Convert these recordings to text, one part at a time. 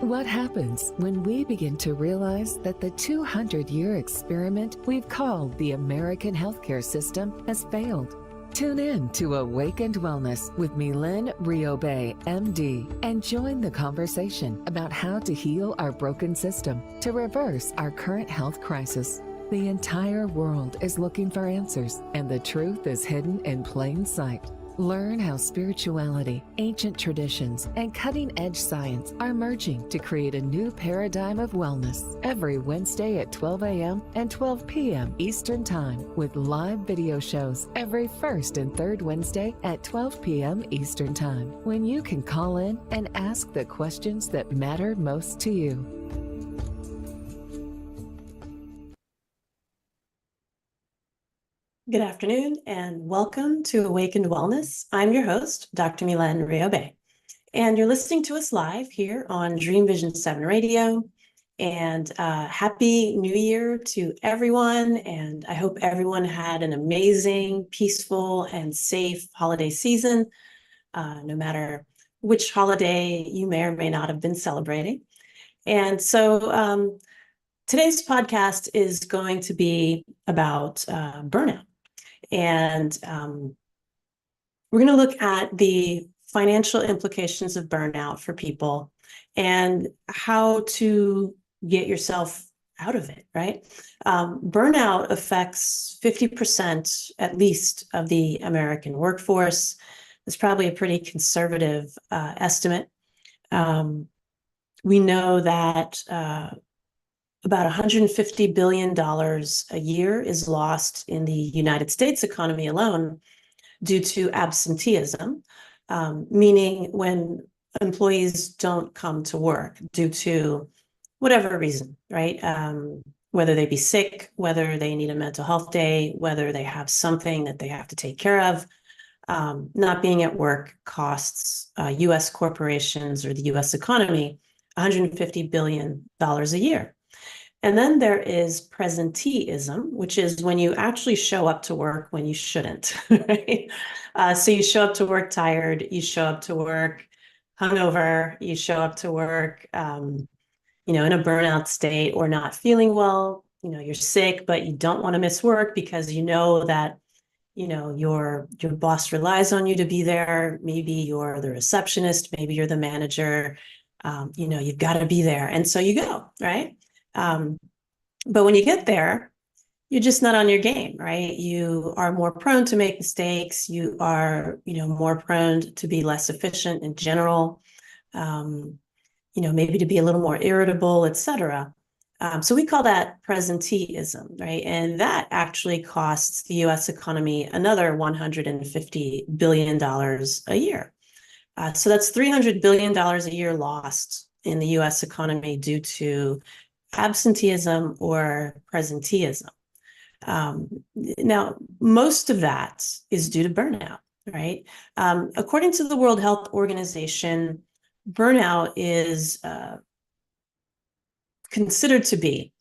What happens when we begin to realize that the 200-year experiment we've called the American healthcare system has failed? Tune in to Awakened Wellness with Mylaine Riobe, MD, and join the conversation about how to heal our broken system to reverse our current health crisis. The entire world is looking for answers, and the truth is hidden in plain sight. Learn how spirituality, ancient traditions, and cutting-edge science are merging to create a new paradigm of wellness every Wednesday at 12 a.m. and 12 p.m. Eastern Time, with live video shows every first and third Wednesday at 12 p.m. Eastern Time, when you can call in and ask the questions that matter most to you. Good afternoon and welcome to Awakened Wellness. I'm your host, Dr. Mylaine Riobe, and you're listening to us live here on Dream Vision 7 Radio. And Happy New Year to everyone. And I hope everyone had an amazing, peaceful, and safe holiday season, no matter which holiday you may or may not have been celebrating. And so today's podcast is going to be about burnout. And we're going to look at the financial implications of burnout for people and how to get yourself out of it, right? Burnout affects 50% at least of the American workforce. It's probably a pretty conservative estimate. We know that about $150 billion a year is lost in the United States economy alone due to absenteeism, meaning when employees don't come to work due to whatever reason, right? Whether they be sick, whether they need a mental health day, whether they have something that they have to take care of. Not being at work costs U.S. corporations or the U.S. economy $150 billion a year. And then there is presenteeism, which is when you actually show up to work when you shouldn't, right? So you show up to work tired, you show up to work hungover, you show up to work, in a burnout state or not feeling well. You're sick, but you don't want to miss work because you know that, your boss relies on you to be there. Maybe you're the receptionist, maybe you're the manager. You've got to be there, and so you go, right? But when you get there, you're just not on your game, right? You are more prone to make mistakes. You are, more prone to be less efficient in general, maybe to be a little more irritable, etc. So we call that presenteeism, right? And that actually costs the U.S. economy another $150 billion a year. So that's $300 billion a year lost in the U.S. economy due to absenteeism or presenteeism. Now, most of that is due to burnout, right? According to the World Health Organization, burnout is considered to be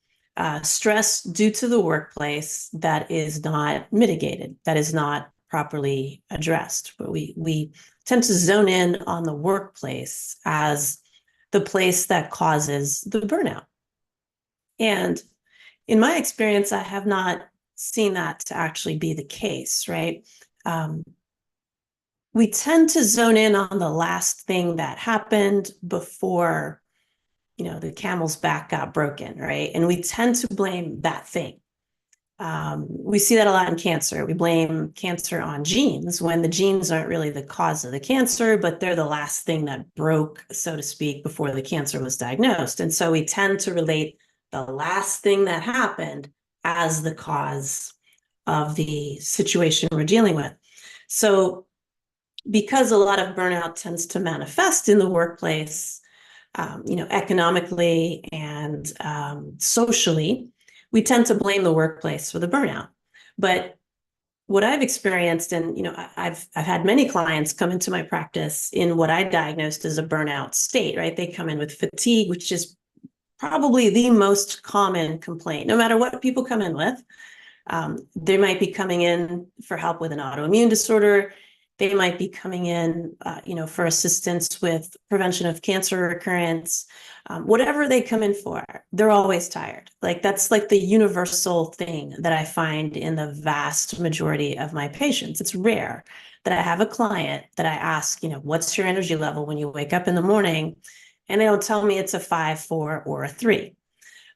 stress due to the workplace that is not mitigated, that is not properly addressed. But we tend to zone in on the workplace as the place that causes the burnout. And in my experience, I have not seen that to actually be the case, right? We tend to zone in on the last thing that happened before, the camel's back got broken, right? And we tend to blame that thing. We see that a lot in cancer. We blame cancer on genes when the genes aren't really the cause of the cancer, but they're the last thing that broke, so to speak, before the cancer was diagnosed. And so we tend to relate the last thing that happened as the cause of the situation we're dealing with. So because a lot of burnout tends to manifest in the workplace, economically and socially, we tend to blame the workplace for the burnout. But what I've experienced, and I've had many clients come into my practice in what I diagnosed as a burnout state, right? They come in with fatigue, which is probably the most common complaint, no matter what people come in with. They might be coming in for help with an autoimmune disorder. They might be coming in, for assistance with prevention of cancer recurrence. Whatever they come in for, they're always tired. Like that's like the universal thing that I find in the vast majority of my patients. It's rare that I have a client that I ask, what's your energy level when you wake up in the morning? And they'll tell me it's a 5, 4, or a 3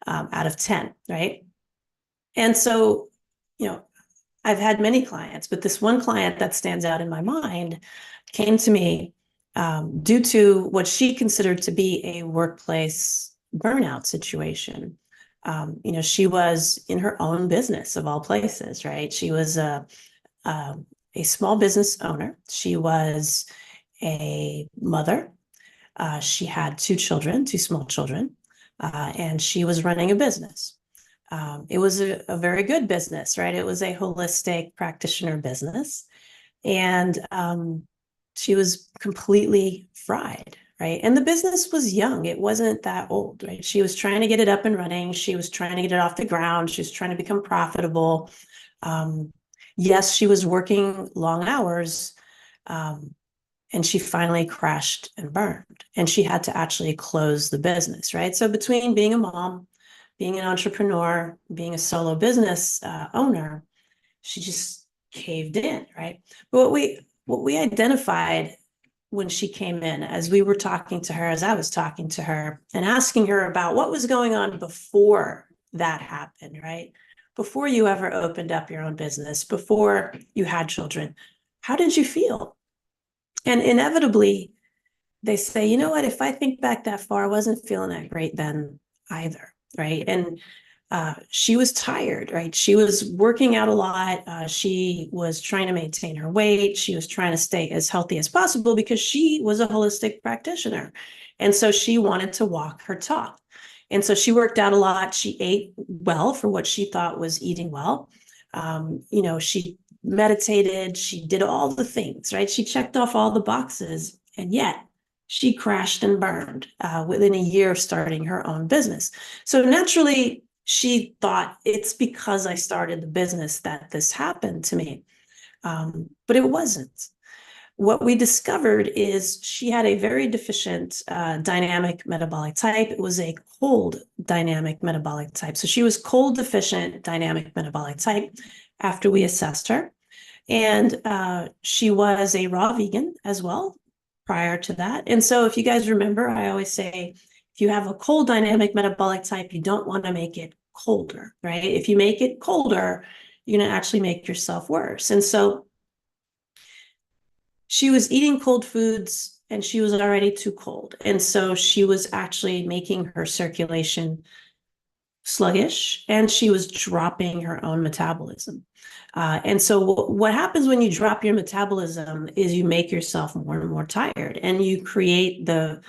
out of 10, right? And so, I've had many clients, but this one client that stands out in my mind came to me due to what she considered to be a workplace burnout situation. She was in her own business of all places, right? She was a small business owner. She was a mother. She had 2 children, 2 small children, and she was running a business. It was a very good business, right? It was a holistic practitioner business. And she was completely fried, right? And the business was young. It wasn't that old, right? She was trying to get it up and running. She was trying to get it off the ground. She was trying to become profitable. Yes, she was working long hours. And she finally crashed and burned. And she had to actually close the business, right? So between being a mom, being an entrepreneur, being a solo business owner, she just caved in, right? But what we identified when she came in, as we were talking to her, as I was talking to her and asking her about what was going on before that happened, right? Before you ever opened up your own business, before you had children, how did you feel? And inevitably, they say, you know what, if I think back that far, I wasn't feeling that great then either, right? And she was tired, right? She was working out a lot. She was trying to maintain her weight. She was trying to stay as healthy as possible because she was a holistic practitioner. And so she wanted to walk her talk. And so she worked out a lot. She ate well for what she thought was eating well. She meditated. She did all the things, right? She checked off all the boxes. And yet she crashed and burned within a year of starting her own business. So naturally, she thought it's because I started the business that this happened to me. But it wasn't. What we discovered is she had a very deficient dynamic metabolic type. It was a cold dynamic metabolic type. So she was cold deficient dynamic metabolic type after we assessed her. And she was a raw vegan as well prior to that. And so if you guys remember, I always say, if you have a cold dynamic metabolic type, you don't want to make it colder, right? If you make it colder, you're going to actually make yourself worse. And so she was eating cold foods and she was already too cold. And so she was actually making her circulation sluggish and she was dropping her own metabolism. And so what happens when you drop your metabolism is you make yourself more and more tired and you create the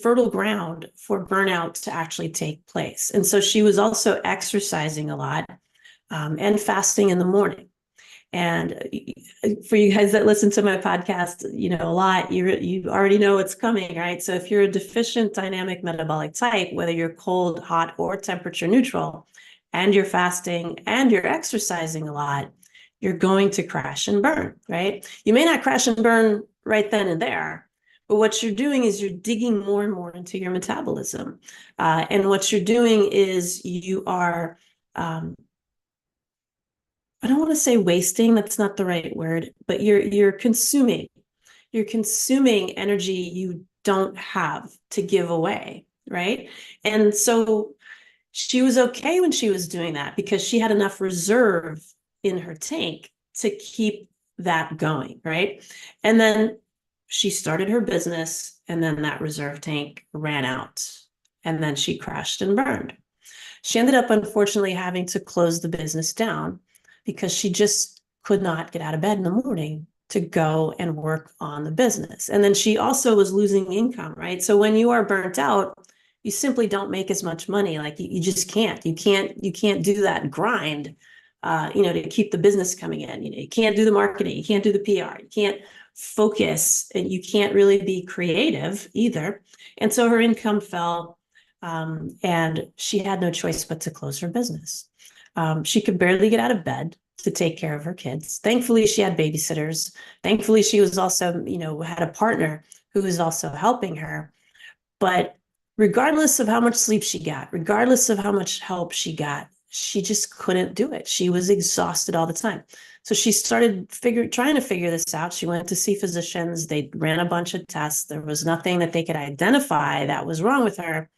fertile ground for burnout to actually take place. And so she was also exercising a lot and fasting in the morning. And for you guys that listen to my podcast, a lot, you already know what's coming, right? So if you're a deficient dynamic metabolic type, whether you're cold, hot, or temperature neutral, and you're fasting and you're exercising a lot, you're going to crash and burn, right? You may not crash and burn right then and there, but what you're doing is you're digging more and more into your metabolism. And what you're doing is you are I don't want to say wasting, that's not the right word, but you're consuming energy you don't have to give away, right? And so she was okay when she was doing that because she had enough reserve in her tank to keep that going, right? And then she started her business and then that reserve tank ran out and then she crashed and burned. She ended up, unfortunately, having to close the business down because she just could not get out of bed in the morning to go and work on the business. And then she also was losing income, right? So when you are burnt out, you simply don't make as much money. Like you just can't. You can't do that grind, to keep the business coming in. You can't do the marketing. You can't do the PR. You can't focus, and you can't really be creative either. And so her income fell, and she had no choice but to close her business. She could barely get out of bed. to take care of her kids. Thankfully, she had babysitters. Thankfully, she was also, had a partner who was also helping her. But regardless of how much sleep she got, regardless of how much help she got, she just couldn't do it. She was exhausted all the time. So she started trying to figure this out. She went to see physicians. They ran a bunch of tests. There was nothing that they could identify that was wrong with her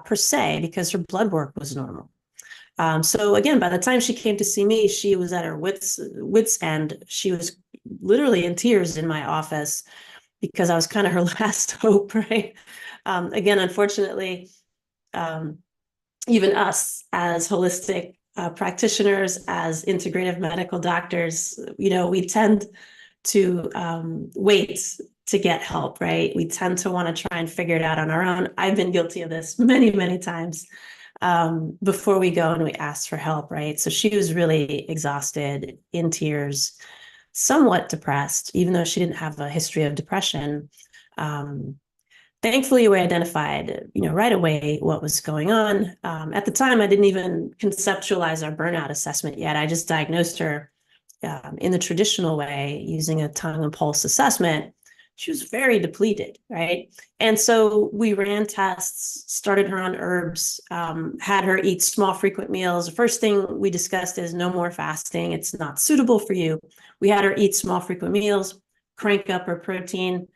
per se, because her blood work was normal. So again, by the time she came to see me, she was at her wits end. She was literally in tears in my office because I was kind of her last hope, right? Again, unfortunately, even us as holistic practitioners, as integrative medical doctors, we tend to wait to get help, right? We tend to want to try and figure it out on our own. I've been guilty of this many, many times before we go and we ask for help, right? So she was really exhausted, in tears, somewhat depressed, even though she didn't have a history of depression. Thankfully, we identified, right away what was going on. At the time, I didn't even conceptualize our burnout assessment yet. I just diagnosed her in the traditional way using a tongue and pulse assessment. She was very depleted, right? And so we ran tests, started her on herbs, had her eat small, frequent meals. The first thing we discussed is no more fasting. It's not suitable for you. We had her eat small, frequent meals, crank up her protein.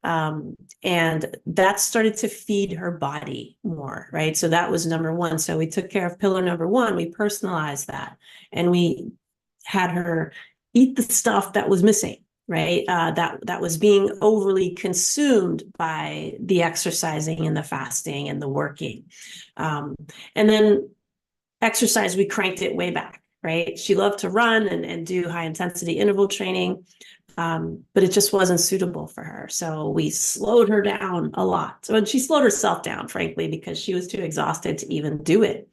And that started to feed her body more, right? So that was number one. So we took care of pillar number one. We personalized that, and we had her eat the stuff that was missing, right? That was being overly consumed by the exercising and the fasting and the working. And then exercise, we cranked it way back, right? She loved to run and do high intensity interval training. But it just wasn't suitable for her. So we slowed her down a lot. So, and she slowed herself down, frankly, because she was too exhausted to even do it.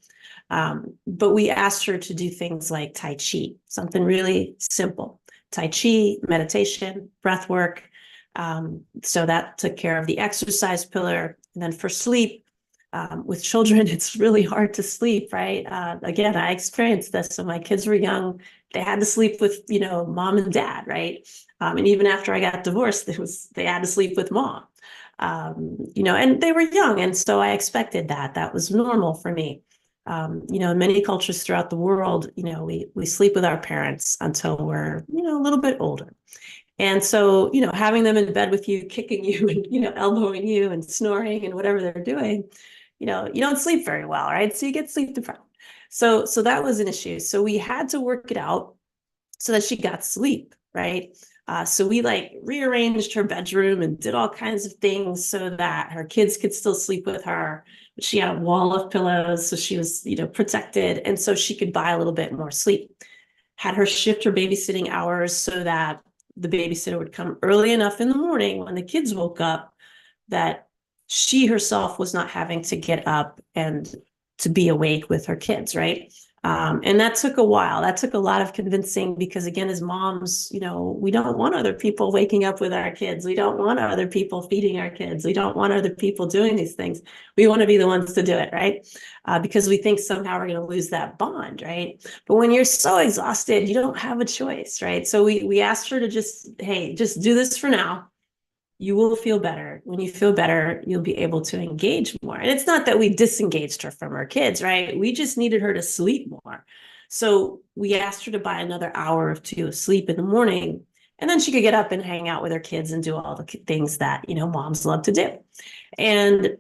But we asked her to do things like Tai Chi, something really simple. Tai Chi, meditation, breath work. So that took care of the exercise pillar. And then for sleep, with children, it's really hard to sleep, right? Again, I experienced this when my kids were young. They had to sleep with, mom and dad, right? And even after I got divorced, they had to sleep with mom. And they were young, and so I expected that. That was normal for me. In many cultures throughout the world, we sleep with our parents until we're, a little bit older. And so, having them in bed with you, kicking you and, elbowing you and snoring and whatever they're doing, you don't sleep very well, right? So you get sleep deprived. So that was an issue. So we had to work it out so that she got sleep, right? So we rearranged her bedroom and did all kinds of things so that her kids could still sleep with her. She had a wall of pillows, so she was, protected. And so she could buy a little bit more sleep. Had her shift her babysitting hours so that the babysitter would come early enough in the morning when the kids woke up that she herself was not having to get up and to be awake with her kids, right? And that took a while. That took a lot of convincing because, again, as moms, we don't want other people waking up with our kids. We don't want other people feeding our kids. We don't want other people doing these things. We want to be the ones to do it, right? Because we think somehow we're going to lose that bond, right? But when you're so exhausted, you don't have a choice, right? So we asked her to just do this for now. You will feel better. When you feel better, you'll be able to engage more. And it's not that we disengaged her from her kids, right? We just needed her to sleep more. So we asked her to buy another hour or two of sleep in the morning, and then she could get up and hang out with her kids and do all the things that, moms love to do. And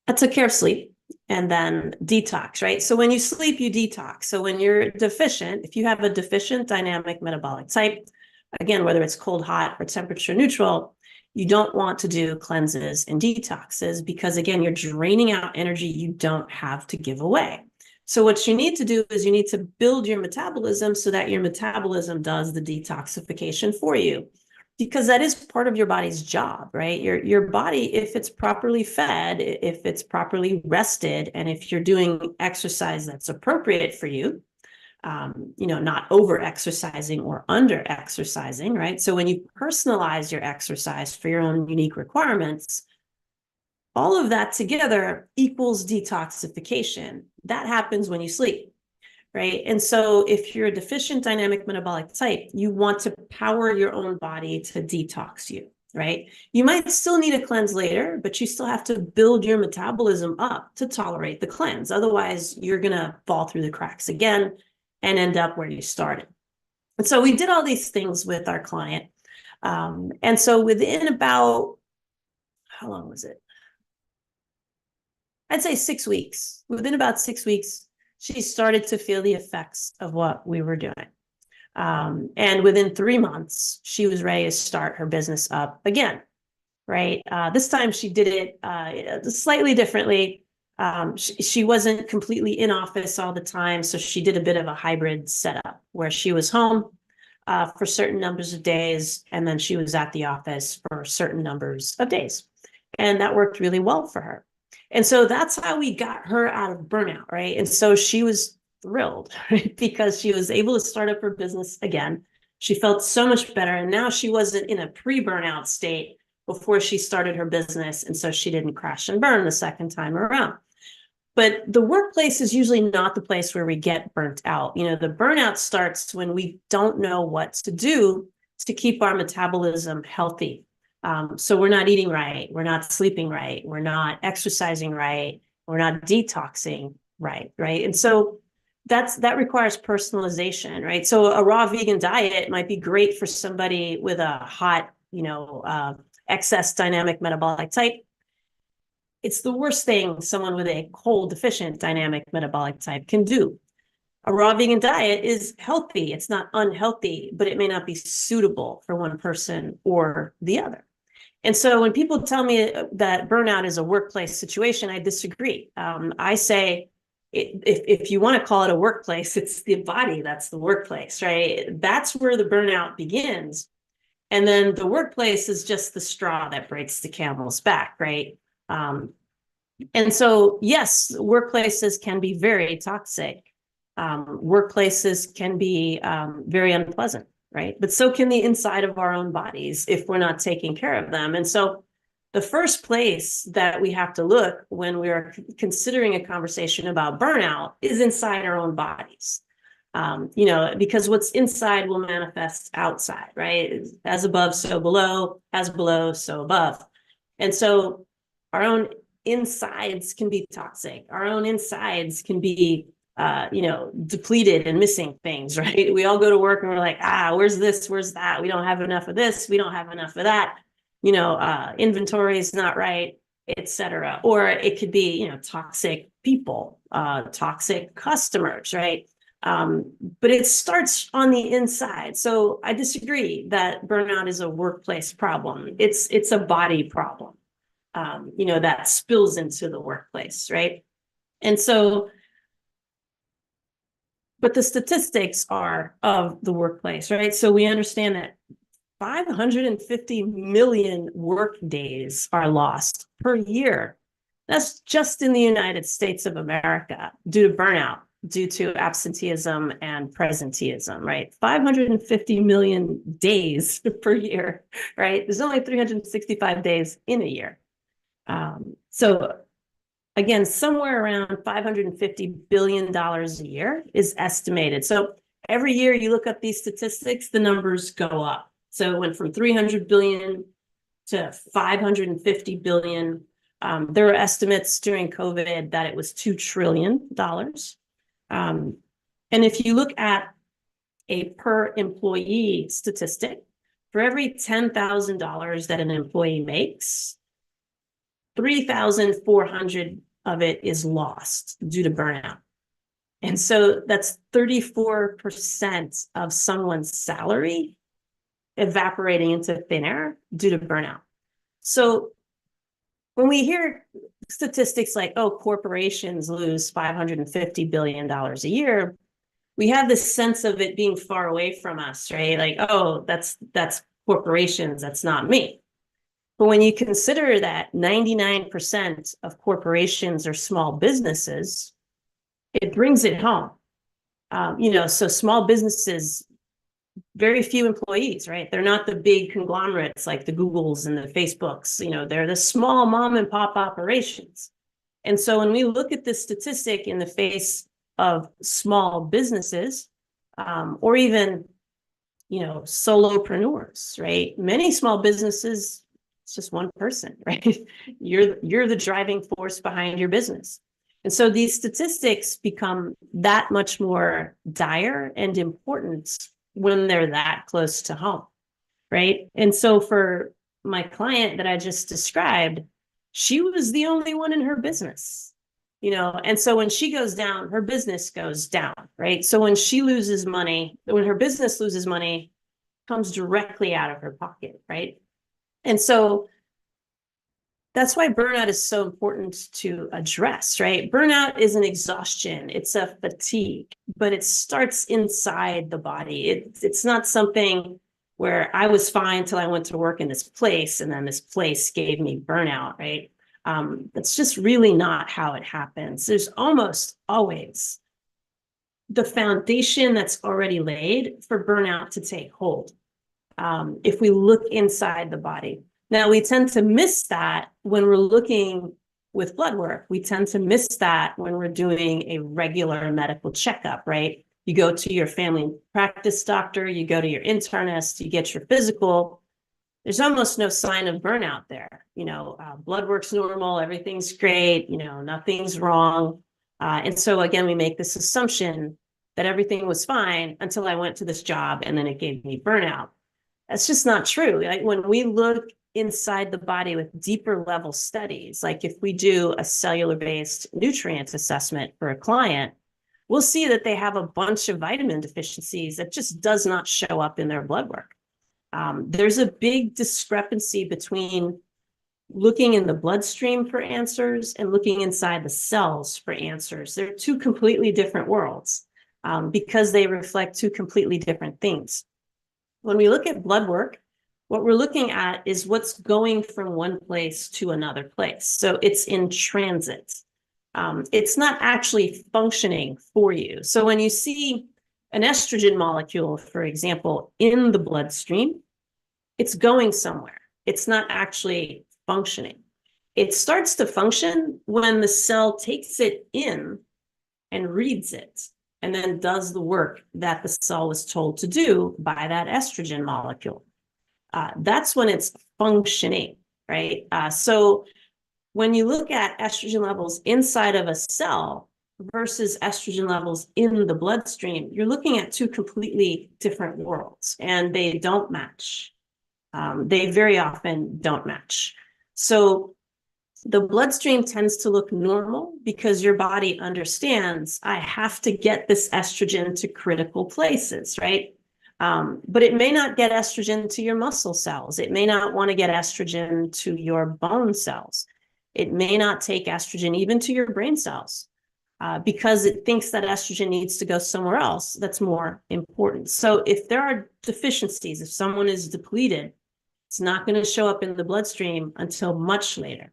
that took care of sleep. And then detox, right? So when you sleep, you detox. So when you're deficient, if you have a deficient dynamic metabolic type, again, whether it's cold, hot, or temperature neutral, you don't want to do cleanses and detoxes because, again, you're draining out energy you don't have to give away. So what you need to do is you need to build your metabolism so that your metabolism does the detoxification for you, because that is part of your body's job, right? Your body, if it's properly fed, if it's properly rested, and if you're doing exercise that's appropriate for you, not over exercising or under exercising, right? So when you personalize your exercise for your own unique requirements, all of that together equals detoxification. That happens when you sleep. right? And so if you're a deficient dynamic metabolic type, you want to power your own body to detox you, right? You might still need a cleanse later, but you still have to build your metabolism up to tolerate the cleanse. Otherwise, you're going to fall through the cracks again and end up where you started. And so we did all these things with our client. And so within about, how long was it? I'd say 6 weeks. Within about 6 weeks, she started to feel the effects of what we were doing. And within 3 months, she was ready to start her business up again, right? This time she did it slightly differently. She wasn't completely in office all the time, so she did a bit of a hybrid setup where she was home for certain numbers of days, and then she was at the office for certain numbers of days. And that worked really well for her. And so that's how we got her out of burnout, right? And so she was thrilled, right? Because she was able to start up her business again. She felt so much better. And now she wasn't in a pre-burnout state before she started her business. And so she didn't crash and burn the second time around. But the workplace is usually not the place where we get burnt out. You know, the burnout starts when we don't know what to do to keep our metabolism healthy. So we're not eating right, we're not sleeping right, we're not exercising right, we're not detoxing right, right? And so that requires personalization, right? So a raw vegan diet might be great for somebody with a hot, excess dynamic metabolic type. It's the worst thing someone with a cold deficient dynamic metabolic type can do. A raw vegan diet is healthy. It's not unhealthy, but it may not be suitable for one person or the other. And so when people tell me that burnout is a workplace situation, I disagree. I say, if you want to call it a workplace, it's the body that's the workplace, right? That's where the burnout begins. And then the workplace is just the straw that breaks the camel's back, right? And so, yes, workplaces can be very toxic. Workplaces can be very unpleasant, right? But so can the inside of our own bodies if we're not taking care of them. And so the first place that we have to look when we are considering a conversation about burnout is inside our own bodies. Because what's inside will manifest outside, right? As above, so below, as below, so above. And so our own insides can be toxic. Our own insides can be depleted and missing things, right? We all go to work and we're like, where's this? Where's that? We don't have enough of this. We don't have enough of that. Inventory is not right, etc. Or it could be, toxic people, toxic customers, right? But it starts on the inside. So I disagree that burnout is a workplace problem. It's a body problem, that spills into the workplace, right? And so, but the statistics are of the workplace, right? So we understand that 550 million work days are lost per year. That's just in the United States of America due to burnout, due to absenteeism and presenteeism, right? 550 million days per year, right? There's only 365 days in a year. So again, somewhere around $550 billion a year is estimated. So every year you look up these statistics, the numbers go up. So it went from 300 billion to 550 billion. There were estimates during COVID that it was $2 trillion. And if you look at a per employee statistic, for every $10,000 that an employee makes, 3,400 of it is lost due to burnout. And so that's 34% of someone's salary evaporating into thin air due to burnout. So when we hear statistics like, corporations lose $550 billion a year, we have this sense of it being far away from us, right? Like, that's corporations, that's not me. But when you consider that 99% of corporations are small businesses, it brings it home. So small businesses, very few employees, right? They're not the big conglomerates like the Googles and the Facebooks. They're the small mom and pop operations. And so when we look at this statistic in the face of small businesses, or even, solopreneurs, right? Many small businesses, it's just one person, right? You're the driving force behind your business. And so these statistics become that much more dire and important when they're that close to home, right? And so for my client that I just described, she was the only one in her business, and so when she goes down, her business goes down, right? So when she loses money, when her business loses money, comes directly out of her pocket, right? And so that's why burnout is so important to address, right? Burnout is an exhaustion, it's a fatigue, but it starts inside the body. It's not something where I was fine till I went to work in this place, and then this place gave me burnout, right? It's just really not how it happens. There's almost always the foundation that's already laid for burnout to take hold. If we look inside the body. Now, we tend to miss that when we're looking with blood work. We tend to miss that when we're doing a regular medical checkup, right? You go to your family practice doctor, you go to your internist, you get your physical. There's almost no sign of burnout there. Blood work's normal, everything's great, nothing's wrong. And so again, we make this assumption that everything was fine until I went to this job and then it gave me burnout. That's just not true. Like when we look inside the body with deeper level studies, like if we do a cellular-based nutrient assessment for a client, we'll see that they have a bunch of vitamin deficiencies that just does not show up in their blood work. There's a big discrepancy between looking in the bloodstream for answers and looking inside the cells for answers. They're two completely different worlds, because they reflect two completely different things. When we look at blood work, what we're looking at is what's going from one place to another place. So it's in transit. It's not actually functioning for you. So when you see an estrogen molecule, for example, in the bloodstream, it's going somewhere. It's not actually functioning. It starts to function when the cell takes it in and reads it, and then does the work that the cell was told to do by that estrogen molecule. That's when it's functioning, right? So when you look at estrogen levels inside of a cell versus estrogen levels in the bloodstream, you're looking at two completely different worlds, and they don't match. They very often don't match. So the bloodstream tends to look normal because your body understands, I have to get this estrogen to critical places, right? But it may not get estrogen to your muscle cells. It may not want to get estrogen to your bone cells. It may not take estrogen even to your brain cells, because it thinks that estrogen needs to go somewhere else that's more important. So if there are deficiencies, if someone is depleted, it's not going to show up in the bloodstream until much later,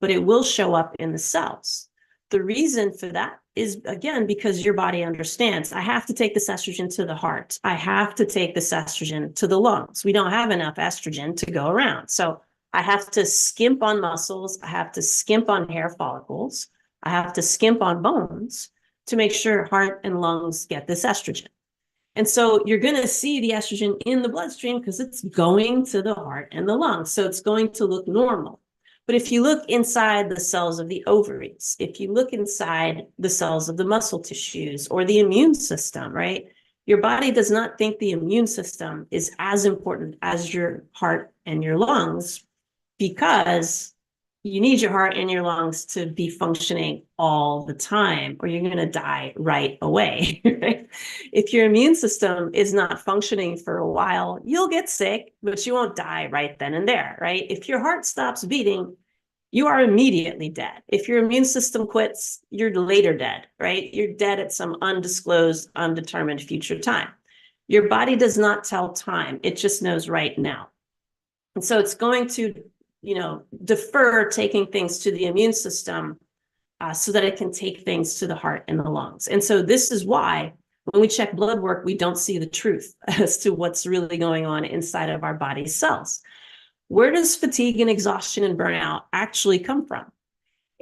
but it will show up in the cells. The reason for that is, again, because your body understands, I have to take this estrogen to the heart. I have to take this estrogen to the lungs. We don't have enough estrogen to go around. So I have to skimp on muscles. I have to skimp on hair follicles. I have to skimp on bones to make sure heart and lungs get this estrogen. And so you're going to see the estrogen in the bloodstream because it's going to the heart and the lungs. So it's going to look normal. But if you look inside the cells of the ovaries, if you look inside the cells of the muscle tissues or the immune system, right? Your body does not think the immune system is as important as your heart and your lungs, because you need your heart and your lungs to be functioning all the time, or you're going to die right away. Right? If your immune system is not functioning for a while, you'll get sick, but you won't die right then and there, right? If your heart stops beating, you are immediately dead. If your immune system quits, you're later dead, right? You're dead at some undisclosed, undetermined future time. Your body does not tell time. It just knows right now. And so it's going to defer taking things to the immune system so that it can take things to the heart and the lungs. And so this is why when we check blood work, we don't see the truth as to what's really going on inside of our body's cells. Where does fatigue and exhaustion and burnout actually come from?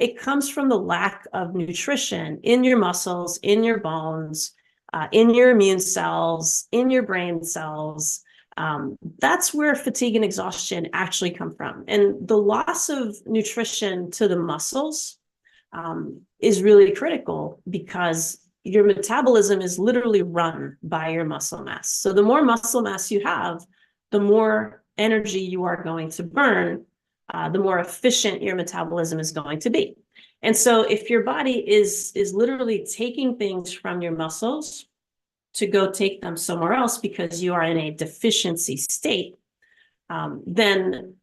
It comes from the lack of nutrition in your muscles, in your bones, in your immune cells, in your brain cells. That's where fatigue and exhaustion actually come from. And the loss of nutrition to the muscles is really critical because your metabolism is literally run by your muscle mass. So the more muscle mass you have, the more energy you are going to burn, the more efficient your metabolism is going to be. And so if your body is literally taking things from your muscles to go take them somewhere else because you are in a deficiency state, then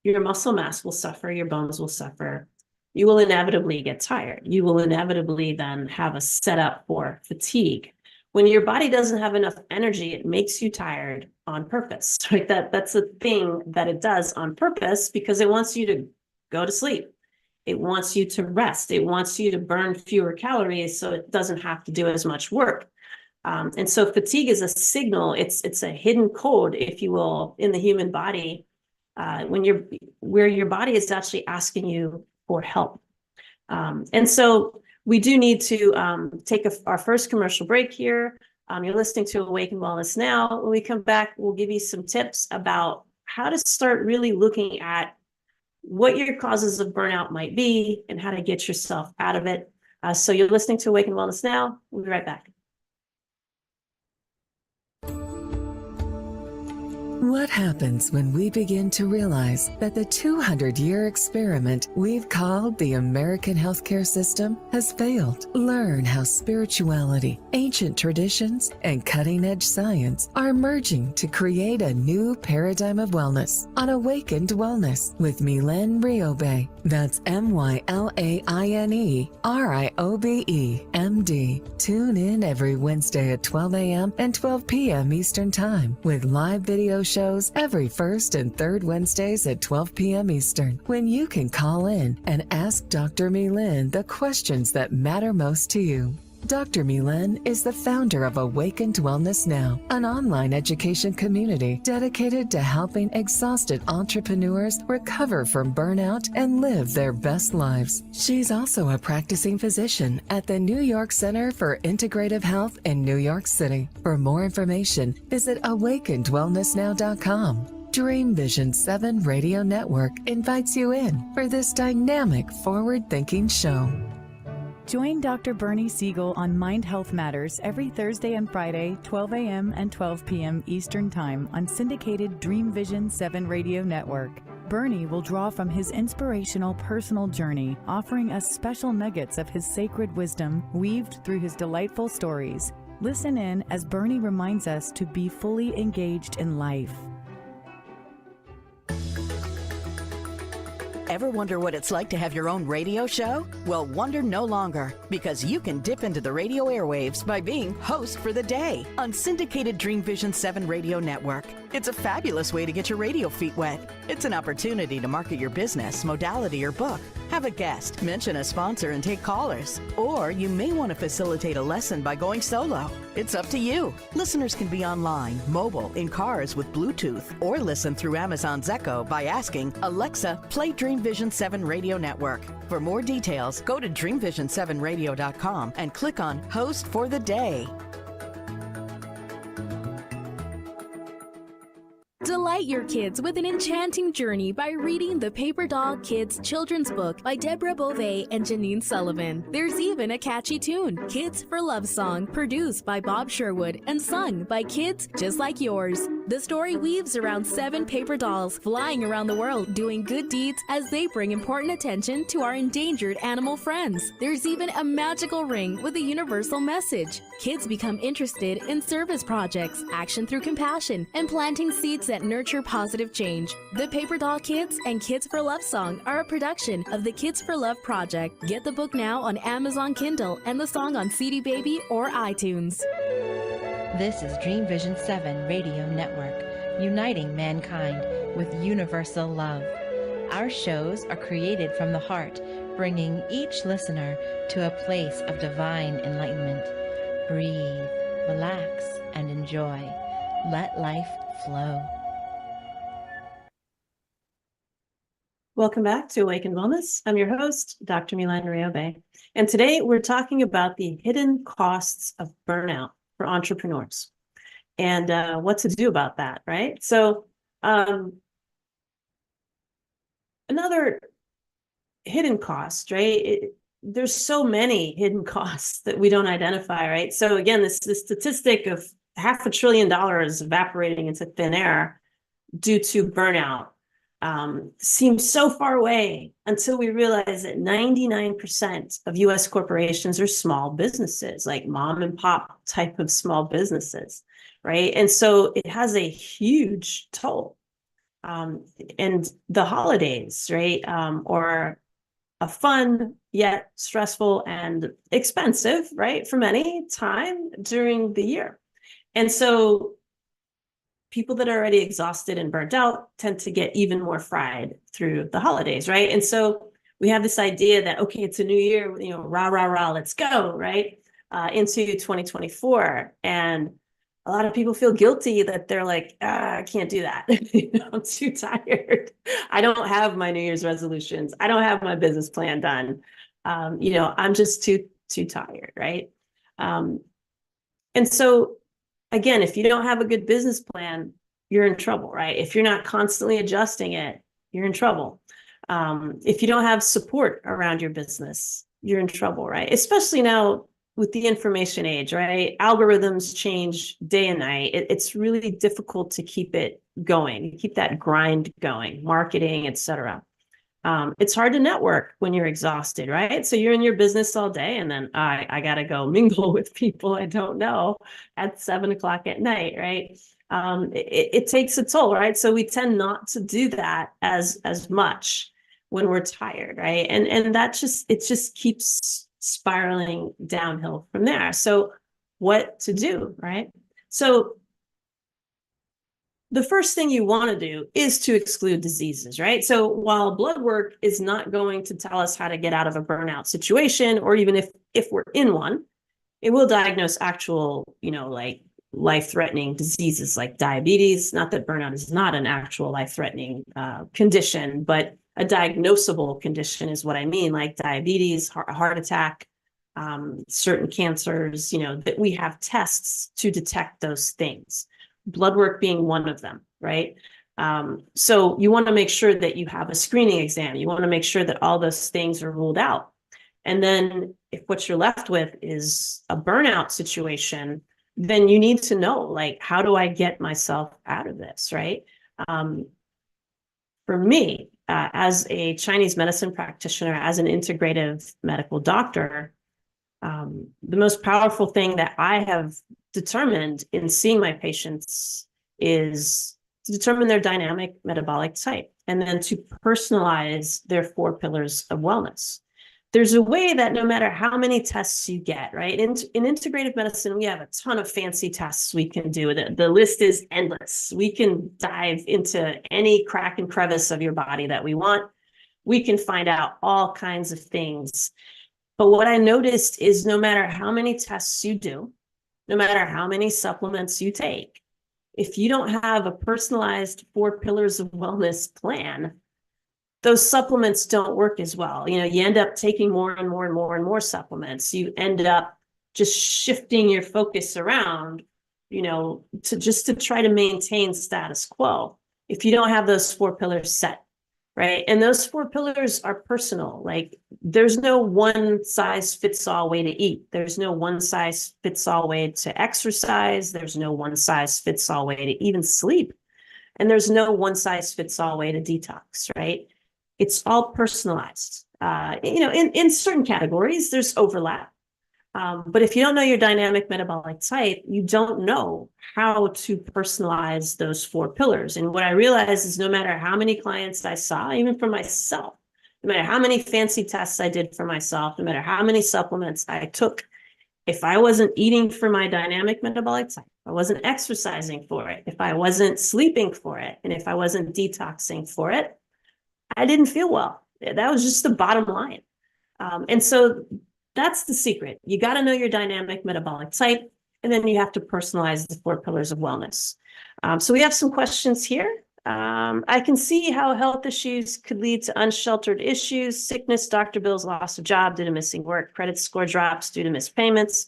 your muscle mass will suffer, your bones will suffer. You will inevitably get tired. You will inevitably then have a setup for fatigue. When your body doesn't have enough energy, it makes you tired on purpose. Right? That's a thing that it does on purpose because it wants you to go to sleep. It wants you to rest. It wants you to burn fewer calories so it doesn't have to do as much work. And so fatigue is a signal. It's a hidden code, if you will, in the human body, where your body is actually asking you for help. And so we do need to take our first commercial break here. You're listening to Awaken Wellness Now. When we come back, we'll give you some tips about how to start really looking at what your causes of burnout might be and how to get yourself out of it. So you're listening to Awaken Wellness Now. We'll be right back. What happens when we begin to realize that the 200-year experiment we've called the American healthcare system has failed? Learn how spirituality, ancient traditions, and cutting-edge science are merging to create a new paradigm of wellness on Awakened Wellness with Mylaine Riobe. That's MYLAINE RIOBE MD. Tune in every Wednesday at 12 a.m. and 12 p.m. Eastern Time with live video shows every first and third Wednesdays at 12 p.m. Eastern, when you can call in and ask Dr. Mylaine the questions that matter most to you. Dr. Mylaine is the founder of Awakened Wellness Now, an online education community dedicated to helping exhausted entrepreneurs recover from burnout and live their best lives. She's also a practicing physician at the New York Center for Integrative Health in New York City. For more information, visit awakenedwellnessnow.com. Dream Vision 7 Radio Network invites you in for this dynamic, forward-thinking show. Join Dr. Bernie Siegel on Mind Health Matters every Thursday and Friday, 12 a.m. and 12 p.m. Eastern Time on syndicated Dream Vision 7 Radio Network. Bernie will draw from his inspirational personal journey, offering us special nuggets of his sacred wisdom weaved through his delightful stories. Listen in as Bernie reminds us to be fully engaged in life. Ever wonder what it's like to have your own radio show? Well, wonder no longer, because you can dip into the radio airwaves by being host for the day on syndicated Dream Vision 7 Radio Network. It's a fabulous way to get your radio feet wet. It's an opportunity to market your business, modality, or book. Have a guest, mention a sponsor, and take callers. Or you may want to facilitate a lesson by going solo. It's up to you. Listeners can be online, mobile, in cars with Bluetooth, or listen through Amazon's Echo by asking, Alexa, play Dream Vision 7 Radio Network. For more details, go to dreamvision7radio.com and click on Host for the Day. Delight your kids with an enchanting journey by reading the Paper Doll Kids children's book by Deborah Beauvais and Janine Sullivan. There's even a catchy tune, Kids for Love Song, produced by Bob Sherwood and sung by kids just like yours. The story weaves around 7 paper dolls flying around the world doing good deeds as they bring important attention to our endangered animal friends. There's even a magical ring with a universal message. Kids become interested in service projects, action through compassion, and planting seeds that nurture positive change. The Paper Doll Kids and Kids for Love Song are a production of the Kids for Love Project. Get the book now on Amazon Kindle and the song on CD Baby or iTunes. This is Dream Vision 7 Radio Network, uniting mankind with universal love. Our shows are created from the heart, bringing each listener to a place of divine enlightenment. Breathe, relax, and enjoy. Let life flow. Welcome back to Awakened Wellness. I'm your host, Dr. Mylaine Riobe. And today we're talking about the hidden costs of burnout for entrepreneurs and what to do about that, right? So another hidden cost, right? There's so many hidden costs that we don't identify, right? So again, this statistic of $500 billion evaporating into thin air due to burnout seems so far away until we realize that 99% of US corporations are small businesses, like mom and pop type of small businesses, right? And so it has a huge toll. And the holidays, right? Or a fun yet stressful and expensive, right? For many time during the year. And so people that are already exhausted and burnt out tend to get even more fried through the holidays, right? And so we have this idea that, okay, it's a new year, you know, rah, rah, rah, let's go, right? Into 2024. And a lot of people feel guilty that they're like, I can't do that. I'm too tired. I don't have my New Year's resolutions. I don't have my business plan done. I'm just too tired, right? And so again, if you don't have a good business plan, you're in trouble, right? If you're not constantly adjusting it, you're in trouble. If you don't have support around your business, you're in trouble, right? Especially now with the information age, right? Algorithms change day and night. It's really difficult to keep it going, keep that grind going, marketing, etc. It's hard to network when you're exhausted, right? So you're in your business all day, and then I got to go mingle with people I don't know at 7 o'clock at night, right? It takes a toll, right? So we tend not to do that as much when we're tired, right? And that just keeps spiraling downhill from there. So what to do, right? So the first thing you want to do is to exclude diseases, right? So while blood work is not going to tell us how to get out of a burnout situation, or even if we're in one, it will diagnose actual, like life-threatening diseases like diabetes. Not that burnout is not an actual life-threatening condition, but a diagnosable condition is what I mean, like diabetes, heart attack, certain cancers, that we have tests to detect those things. Blood work being one of them, right? So you want to make sure that you have a screening exam. You want to make sure that all those things are ruled out. And then if what you're left with is a burnout situation, then you need to know, like, how do I get myself out of this, right? For me, as a Chinese medicine practitioner, as an integrative medical doctor, the most powerful thing that I have determined in seeing my patients is to determine their dynamic metabolic type and then to personalize their 4 pillars of wellness. There's a way that no matter how many tests you get, right? In integrative medicine, we have a ton of fancy tests we can do. The list is endless. We can dive into any crack and crevice of your body that we want. We can find out all kinds of things. But what I noticed is no matter how many tests you do, no matter how many supplements you take, if you don't have a personalized 4 pillars of wellness plan, those supplements don't work as well. You end up taking more and more and more and more supplements. You end up just shifting your focus around, to try to maintain status quo if you don't have those 4 pillars set, right? And those 4 pillars are personal. Like, there's no one size fits all way to eat. There's no one size fits all way to exercise. There's no one size fits all way to even sleep. And there's no one size fits all way to detox, right? It's all personalized. In certain categories, there's overlap. But if you don't know your dynamic metabolic type, you don't know how to personalize those 4 pillars. And what I realized is no matter how many clients I saw, even for myself, no matter how many fancy tests I did for myself, no matter how many supplements I took, if I wasn't eating for my dynamic metabolic type, if I wasn't exercising for it, if I wasn't sleeping for it, and if I wasn't detoxing for it, I didn't feel well. That was just the bottom line. And so that's the secret. You got to know your dynamic metabolic type, and then you have to personalize the 4 pillars of wellness. So we have some questions here. I can see how health issues could lead to unsheltered issues, sickness, doctor bills, loss of job due to missing work, credit score drops due to missed payments,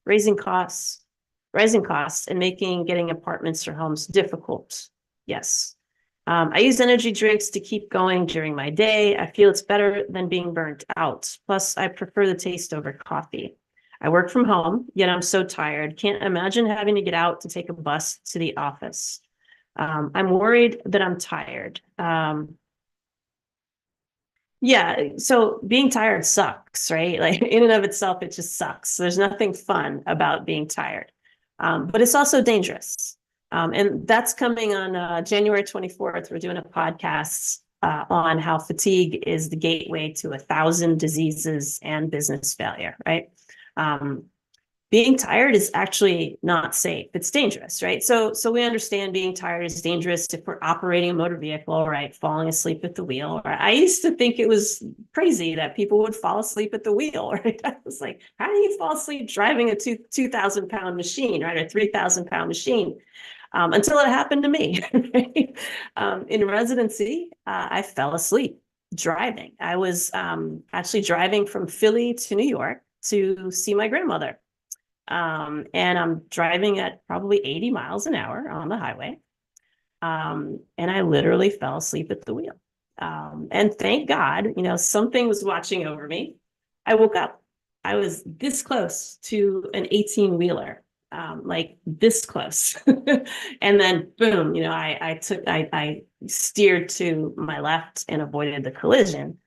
rising costs, and making getting apartments or homes difficult. Yes. I use energy drinks to keep going during my day. I feel it's better than being burnt out. Plus, I prefer the taste over coffee. I work from home, yet I'm so tired. Can't imagine having to get out to take a bus to the office. I'm worried that I'm tired. Yeah, so being tired sucks, right? Like in and of itself, it just sucks. There's nothing fun about being tired, but it's also dangerous. And that's coming on January 24th. We're doing a podcast on how fatigue is the gateway to 1,000 diseases and business failure, right? Being tired is actually not safe. It's dangerous, right? So we understand being tired is dangerous if we're operating a motor vehicle, right? Falling asleep at the wheel. Right? I used to think it was crazy that people would fall asleep at the wheel, right? I was like, how do you fall asleep driving a 2,000 pound machine, right? Or 3,000 pound machine? Until it happened to me. Right? In residency, I fell asleep driving. I was actually driving from Philly to New York to see my grandmother. And I'm driving at probably 80 miles an hour on the highway. And I literally fell asleep at the wheel. And thank God, something was watching over me. I woke up. I was this close to an 18-wheeler, like this close. And then boom, I steered to my left and avoided the collision.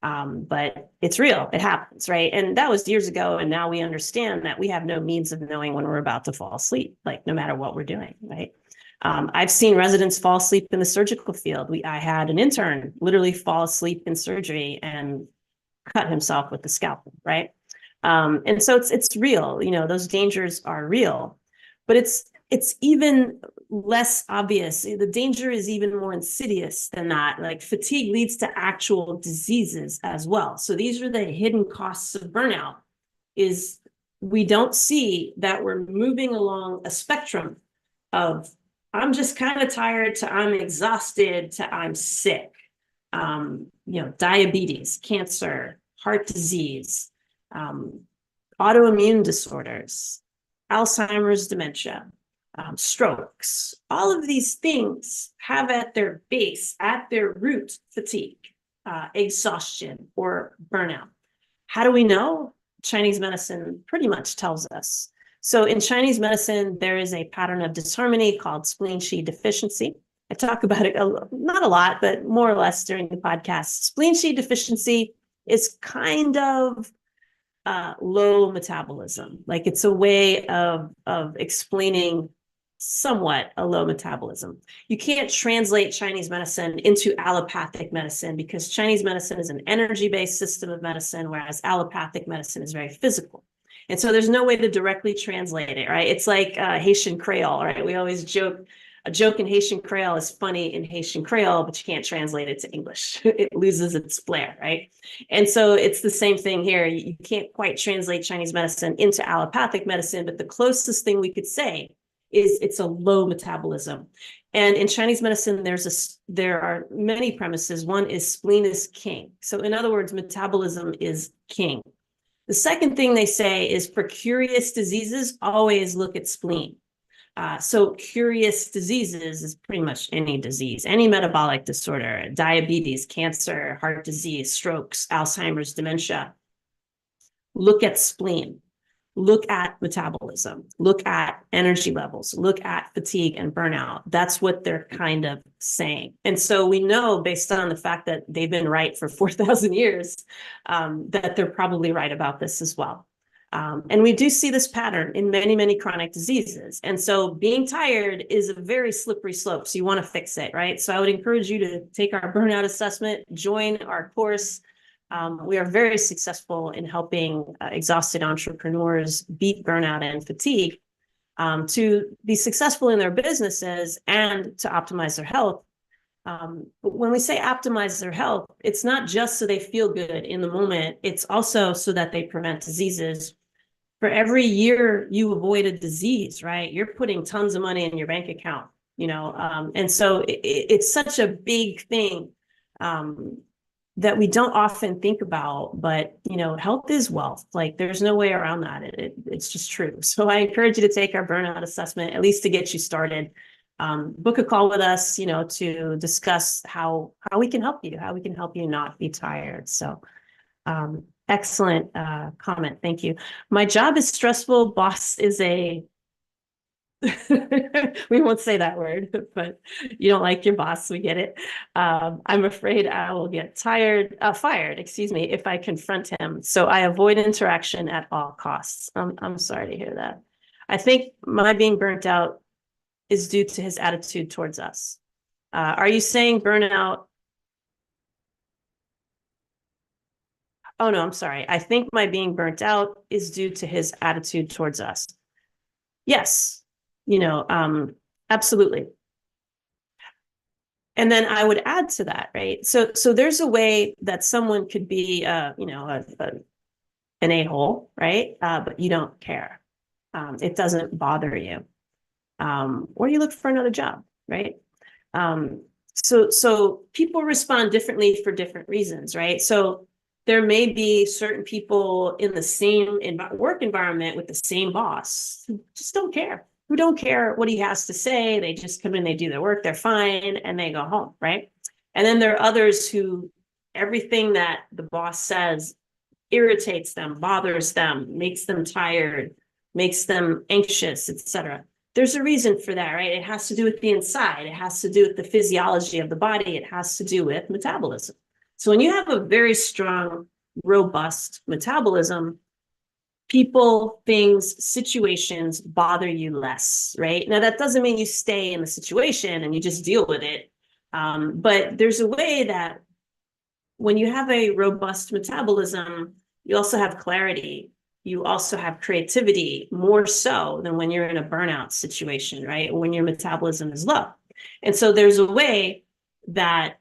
But it's real. It happens, right? And that was years ago. And now we understand that we have no means of knowing when we're about to fall asleep, like no matter what we're doing, right? I've seen residents fall asleep in the surgical field. I had an intern literally fall asleep in surgery and cut himself with the scalpel, right? And so it's real. Those dangers are real, but it's even less obvious. The danger is even more insidious than that. Like fatigue leads to actual diseases as well. So these are the hidden costs of burnout, is we don't see that we're moving along a spectrum of I'm just kind of tired to I'm exhausted to I'm sick. Diabetes, cancer, heart disease, autoimmune disorders, Alzheimer's, dementia, strokes. All of these things have at their base, at their root, fatigue, exhaustion, or burnout. How do we know? Chinese medicine pretty much tells us. So in Chinese medicine, there is a pattern of disharmony called spleen Qi deficiency. I talk about it, not a lot, but more or less during the podcast. Spleen Qi deficiency is kind of low metabolism. Like it's a way of explaining somewhat a low metabolism. You can't translate Chinese medicine into allopathic medicine because Chinese medicine is an energy-based system of medicine, whereas allopathic medicine is very physical. And so there's no way to directly translate it, right? It's like Haitian Creole, right? We always joke, a joke in Haitian Creole is funny in Haitian Creole, but you can't translate it to English. It loses its flair, right? And so it's the same thing here. You can't quite translate Chinese medicine into allopathic medicine, but the closest thing we could say is it's a low metabolism. And in Chinese medicine, there are many premises. One is spleen is king. So in other words, metabolism is king. The second thing they say is for curious diseases, always look at spleen. So curious diseases is pretty much any disease, any metabolic disorder, diabetes, cancer, heart disease, strokes, Alzheimer's, dementia. Look at spleen, look at metabolism, look at energy levels, look at fatigue and burnout. That's what they're kind of saying. And so we know based on the fact that they've been right for 4,000 years, that they're probably right about this as well. And we do see this pattern in many, many chronic diseases. And so being tired is a very slippery slope. So you want to fix it, right? So I would encourage you to take our burnout assessment, join our course. We are very successful in helping exhausted entrepreneurs beat burnout and fatigue to be successful in their businesses and to optimize their health. But when we say optimize their health, it's not just so they feel good in the moment. It's also so that they prevent diseases. For every year you avoid a disease, right? You're putting tons of money in your bank account. And so it's such a big thing that we don't often think about, but, health is wealth. Like there's no way around that. It's just true. So I encourage you to take our burnout assessment, at least to get you started. Book a call with us, to discuss how we can help you not be tired. So excellent comment. Thank you. My job is stressful. Boss is a we won't say that word, but you don't like your boss. We get it. I'm afraid I will get fired, if I confront him. So I avoid interaction at all costs. I'm sorry to hear that. I think my being burnt out is due to his attitude towards us. Are you saying burnout? Oh, no, I'm sorry. I think my being burnt out is due to his attitude towards us. Yes. Absolutely. And then I would add to that, right? So there's a way that someone could be, an a-hole, right? But you don't care. It doesn't bother you. Or you look for another job, right? So people respond differently for different reasons, right? So there may be certain people in the same work environment with the same boss who just don't care. Who don't care what he has to say. They just come in, they do their work, they're fine, and they go home, right? And then there are others who everything that the boss says irritates them, bothers them, makes them tired, makes them anxious, etc. There's a reason for that, right? It has to do with the inside. It has to do with the physiology of the body. It has to do with metabolism. So when you have a very strong, robust metabolism, people, things, situations bother you less, right? Now, that doesn't mean you stay in the situation and you just deal with it. But there's a way that when you have a robust metabolism, you also have clarity. You also have creativity, more so than when you're in a burnout situation, right? When your metabolism is low. And so there's a way that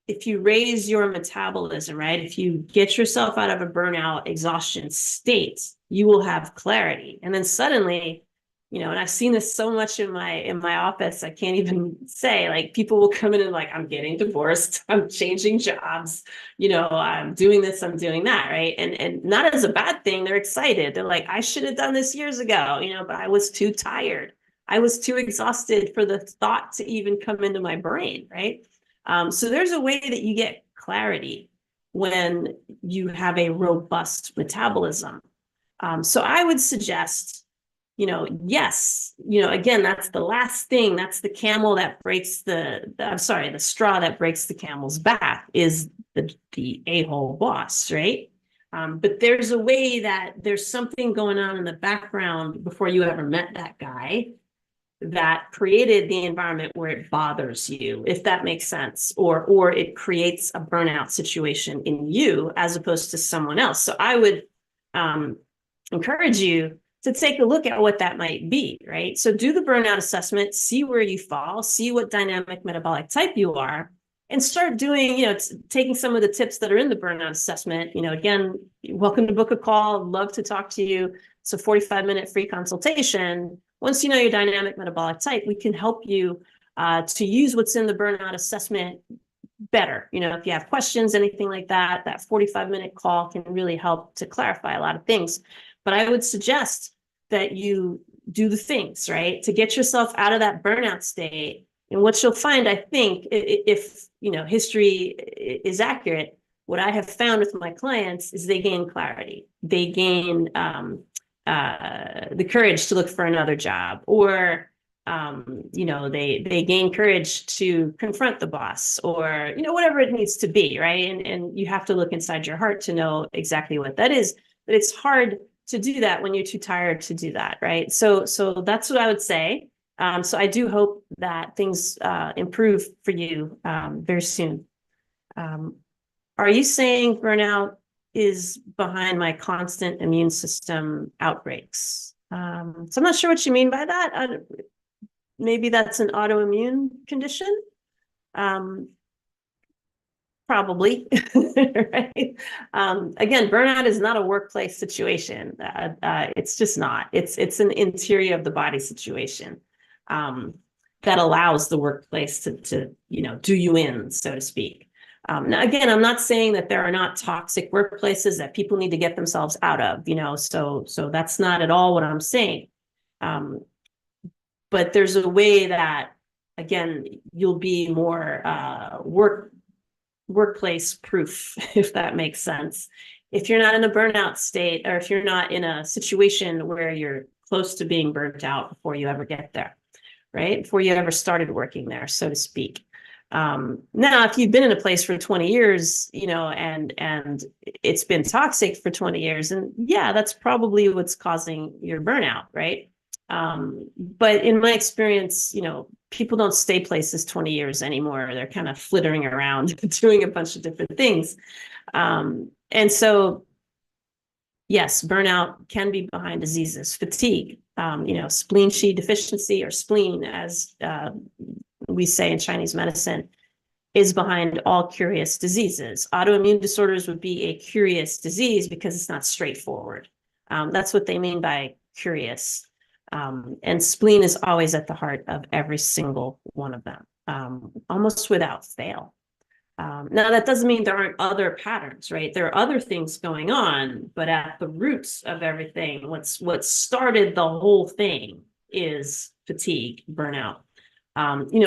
if you raise your metabolism, right? If you get yourself out of a burnout exhaustion state, you will have clarity. And then suddenly, and I've seen this so much in my office, I can't even say, like, people will come in and like, I'm getting divorced, I'm changing jobs, I'm doing this, I'm doing that, right? And not as a bad thing, they're excited. They're like, I should have done this years ago, but I was too tired. I was too exhausted for the thought to even come into my brain, right? So there's a way that you get clarity when you have a robust metabolism. So I would suggest, yes, again, that's the last thing. That's the camel that breaks the straw that breaks the camel's back is the a-hole boss, right? But there's a way that there's something going on in the background before you ever met that guy that created the environment where it bothers you, if that makes sense, or it creates a burnout situation in you as opposed to someone else. So I would encourage you to take a look at what that might be, right? So do the burnout assessment, see where you fall, see what dynamic metabolic type you are, and start doing, taking some of the tips that are in the burnout assessment. Again, welcome to book a call. Love to talk to you. It's a 45-minute free consultation. Once you know your dynamic metabolic type, we can help you to use what's in the burnout assessment better. If you have questions, anything like that, that 45-minute call can really help to clarify a lot of things. But I would suggest that you do the things, right, to get yourself out of that burnout state. And what you'll find, I think, if history is accurate, what I have found with my clients is they gain clarity. They gain the courage to look for another job, or they gain courage to confront the boss, or whatever it needs to be, right? And you have to look inside your heart to know exactly what that is. But it's hard to do that when you're too tired to do that, right? So that's what I would say. So I do hope that things improve for you very soon. Are you saying burnout is behind my constant immune system outbreaks? So I'm not sure what you mean by that. Maybe that's an autoimmune condition. Probably, right? Again, burnout is not a workplace situation. It's just not. It's an interior of the body situation. that allows the workplace to do you in, so to speak. Now, again, I'm not saying that there are not toxic workplaces that people need to get themselves out of, so that's not at all what I'm saying. But there's a way that, again, you'll be more workplace proof, if that makes sense. If you're not in a burnout state, or if you're not in a situation where you're close to being burnt out before you ever get there, right? Before you ever started working there, so to speak. Now, if you've been in a place for 20 years, and it's been toxic for 20 years, and yeah, that's probably what's causing your burnout, right? But in my experience, people don't stay places 20 years anymore. They're kind of flittering around doing a bunch of different things. And so, yes, burnout can be behind diseases. Fatigue, spleen Qi deficiency, or spleen, as we say in Chinese medicine, is behind all curious diseases. Autoimmune disorders would be a curious disease because it's not straightforward. That's what they mean by curious. And spleen is always at the heart of every single one of them, almost without fail. Now, that doesn't mean there aren't other patterns, right? There are other things going on, but at the roots of everything, what started the whole thing is fatigue, burnout.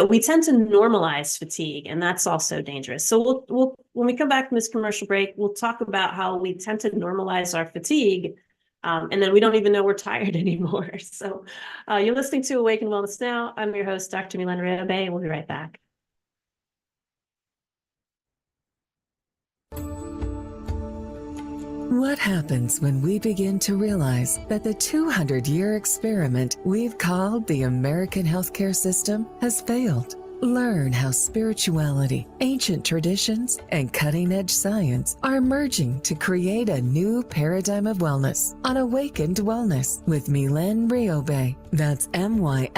We tend to normalize fatigue, and that's also dangerous. So we'll when we come back from this commercial break, we'll talk about how we tend to normalize our fatigue, and then we don't even know we're tired anymore. So you're listening to Awaken Wellness Now. I'm your host, Dr. Mylaine Riobe. We'll be right back. What happens when we begin to realize that the 200-year experiment we've called the American healthcare system has failed? Learn how spirituality, ancient traditions, and cutting-edge science are merging to create a new paradigm of wellness on Awakened Wellness with Mylaine Riobe. That's MYLAINE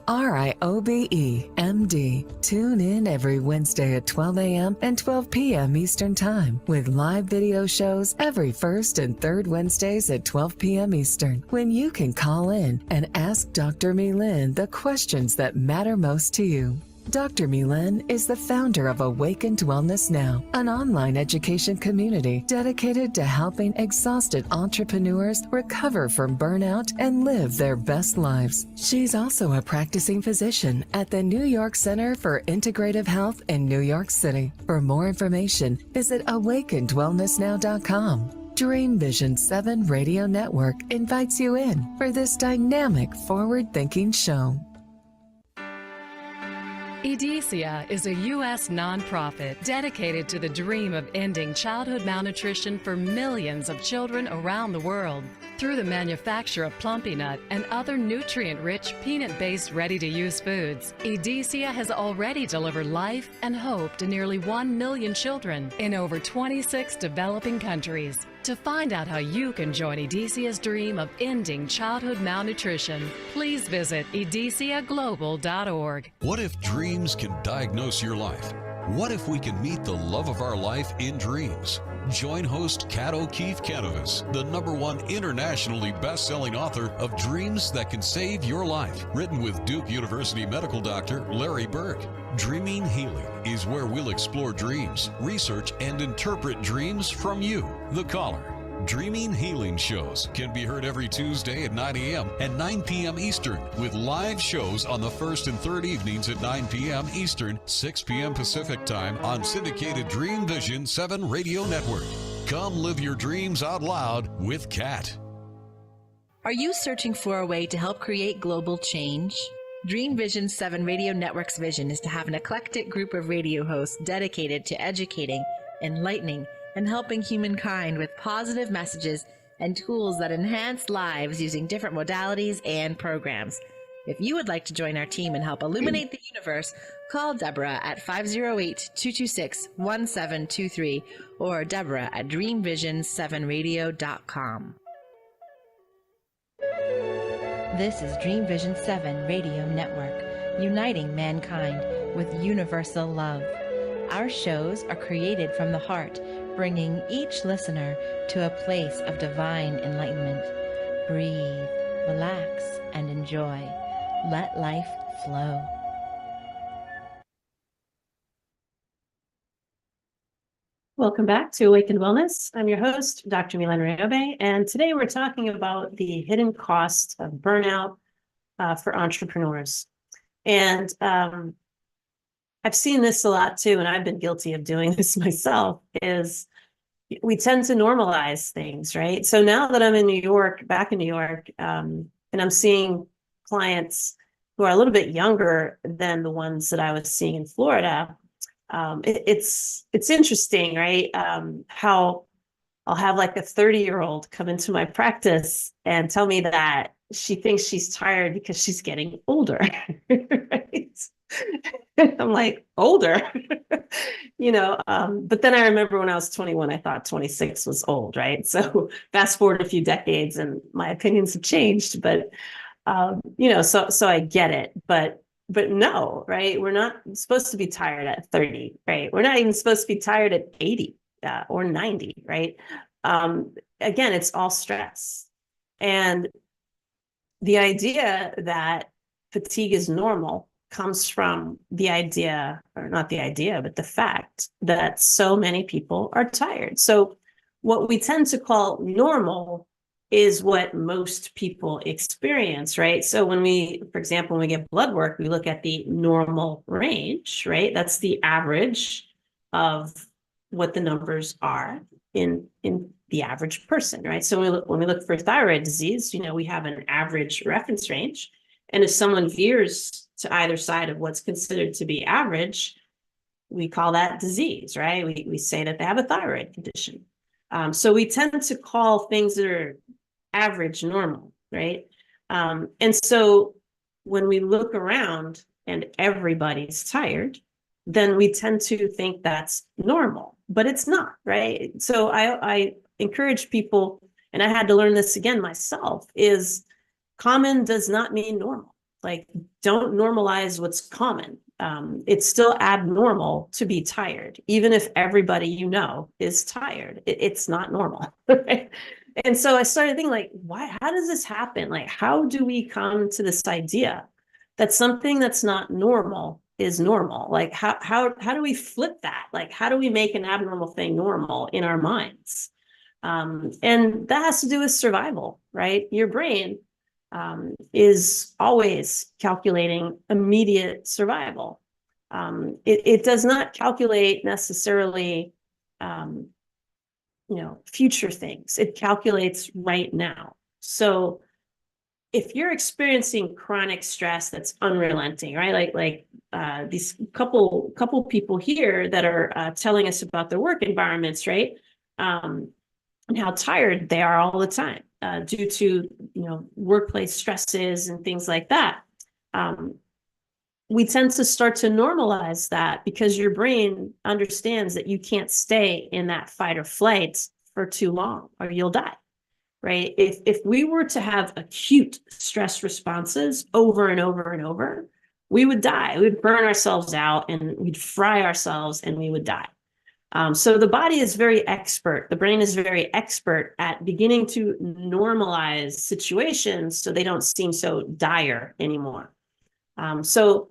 RIOBE MD. Tune in every Wednesday at 12 a.m. and 12 p.m. Eastern Time with live video shows every first and third Wednesdays at 12 p.m. Eastern, when you can call in and ask Dr. Mylaine the questions that matter most to you. Dr. Mylaine is the founder of Awakened Wellness Now, an online education community dedicated to helping exhausted entrepreneurs recover from burnout and live their best lives. She's also a practicing physician at the New York Center for Integrative Health in New York City. For more information, visit awakenedwellnessnow.com. Dream Vision 7 Radio Network invites you in for this dynamic, forward-thinking show. EDICIA is a U.S. nonprofit dedicated to the dream of ending childhood malnutrition for millions of children around the world. Through the manufacture of Plumpy Nut and other nutrient-rich, peanut-based, ready-to-use foods, EDICIA has already delivered life and hope to nearly 1 million children in over 26 developing countries. To find out how you can join EDICIA's dream of ending childhood malnutrition, please visit ediciaglobal.org. What if dreams can diagnose your life? What if we can meet the love of our life in dreams? Join host Kat O'Keefe Canavas, the #1 internationally best-selling author of Dreams That Can Save Your Life, written with Duke University medical doctor Larry Burke. Dreaming Healing is where we'll explore dreams, research, and interpret dreams from you, the caller. Dreaming Healing shows can be heard every Tuesday at 9 a.m. and 9 p.m. Eastern, with live shows on the first and third evenings at 9 p.m. Eastern, 6 p.m. Pacific Time on syndicated Dream Vision 7 Radio Network. Come live your dreams out loud with Kat. Are you searching for a way to help create global change? Dream Vision 7 Radio Network's vision is to have an eclectic group of radio hosts dedicated to educating, enlightening, and helping humankind with positive messages and tools that enhance lives using different modalities and programs. If you would like to join our team and help illuminate the universe, call Deborah at 508-226-1723 or Deborah at dreamvision7radio.com. This is Dream Vision 7 Radio Network, uniting mankind with universal love. Our shows are created from the heart, bringing each listener to a place of divine enlightenment. Breathe, relax, and enjoy. Let life flow. Welcome back to Awakened Wellness. I'm your host, Dr. Mylaine Riobe, and today we're talking about the hidden cost of burnout for entrepreneurs. And I've seen this a lot too, and I've been guilty of doing this myself, is we tend to normalize things, right? So now that I'm in New York, back in New York, and I'm seeing clients who are a little bit younger than the ones that I was seeing in Florida, it's interesting, right? How I'll have like a 30-year-old come into my practice and tell me that she thinks she's tired because she's getting older, right? I'm like, older, but then I remember when I was 21, I thought 26 was old, right? So fast forward a few decades and my opinions have changed, but, so I get it, but no, right? We're not supposed to be tired at 30, right? We're not even supposed to be tired at 80 or 90, right? Again, it's all stress. And the idea that fatigue is normal comes from the idea, or not the idea, but the fact that so many people are tired. So what we tend to call normal is what most people experience, right? So when for example, when we get blood work, we look at the normal range, right? That's the average of what the numbers are in the average person, right? So when we look for thyroid disease, we have an average reference range. And if someone veers to either side of what's considered to be average, we call that disease, right? We say that they have a thyroid condition. So we tend to call things that are average normal, right? And so when we look around and everybody's tired, then we tend to think that's normal, but it's not, right? So I encourage people, and I had to learn this again myself, is common does not mean normal. Like, don't normalize what's common. It's still abnormal to be tired, even if everybody is tired. It's not normal, right? And so I started thinking, like, how does this happen? Like, how do we come to this idea that something that's not normal is normal? Like, how do we flip that? Like, how do we make an abnormal thing normal in our minds? And that has to do with survival, right? Your brain is always calculating immediate survival. It does not calculate necessarily, future things. It calculates right now. So if you're experiencing chronic stress that's unrelenting, right? Like these couple people here that are telling us about their work environments, right? And how tired they are all the time due to workplace stresses and things like that. We tend to start to normalize that because your brain understands that you can't stay in that fight or flight for too long or you'll die, right? If we were to have acute stress responses over and over and over, we would die. We'd burn ourselves out and we'd fry ourselves and we would die. So the body is very expert. The brain is very expert at beginning to normalize situations so they don't seem so dire anymore. So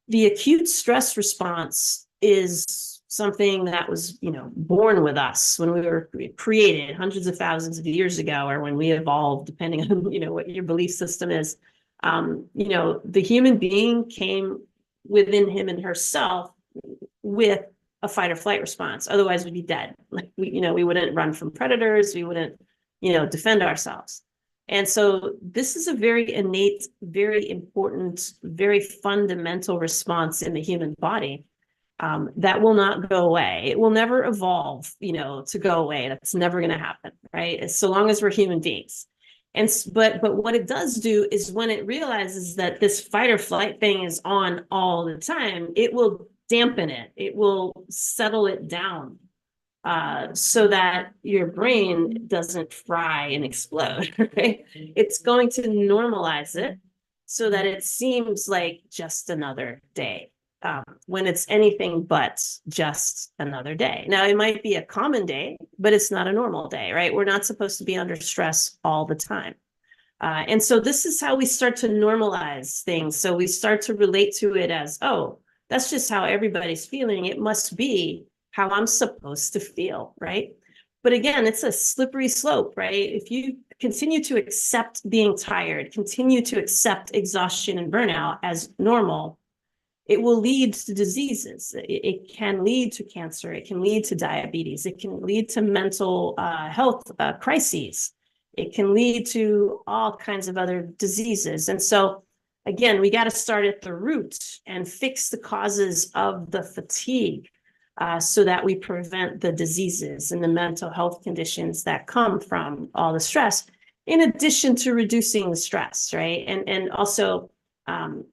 the acute stress response is something that was, born with us when we were created hundreds of thousands of years ago, or when we evolved, depending on, what your belief system is. The human being came within him and herself with a fight or flight response. Otherwise we'd be dead. Like we wouldn't run from predators. We wouldn't, defend ourselves. And so this is a very innate, very important, very fundamental response in the human body that will not go away. It will never evolve, to go away. That's never going to happen, right? So long as we're human beings. But what it does do is when it realizes that this fight or flight thing is on all the time, it will dampen it. It will settle it down so that your brain doesn't fry and explode, right? It's going to normalize it so that it seems like just another day when it's anything but just another day. Now, it might be a common day, but it's not a normal day, right? We're not supposed to be under stress all the time. And so this is how we start to normalize things. So we start to relate to it as, oh, that's just how everybody's feeling. It must be how I'm supposed to feel, right? But again, it's a slippery slope, right? If you continue to accept being tired, continue to accept exhaustion and burnout as normal, it will lead to diseases. It can lead to cancer. It can lead to diabetes. It can lead to mental health crises. It can lead to all kinds of other diseases. And so, again, we got to start at the root and fix the causes of the fatigue so that we prevent the diseases and the mental health conditions that come from all the stress, in addition to reducing the stress, right? And also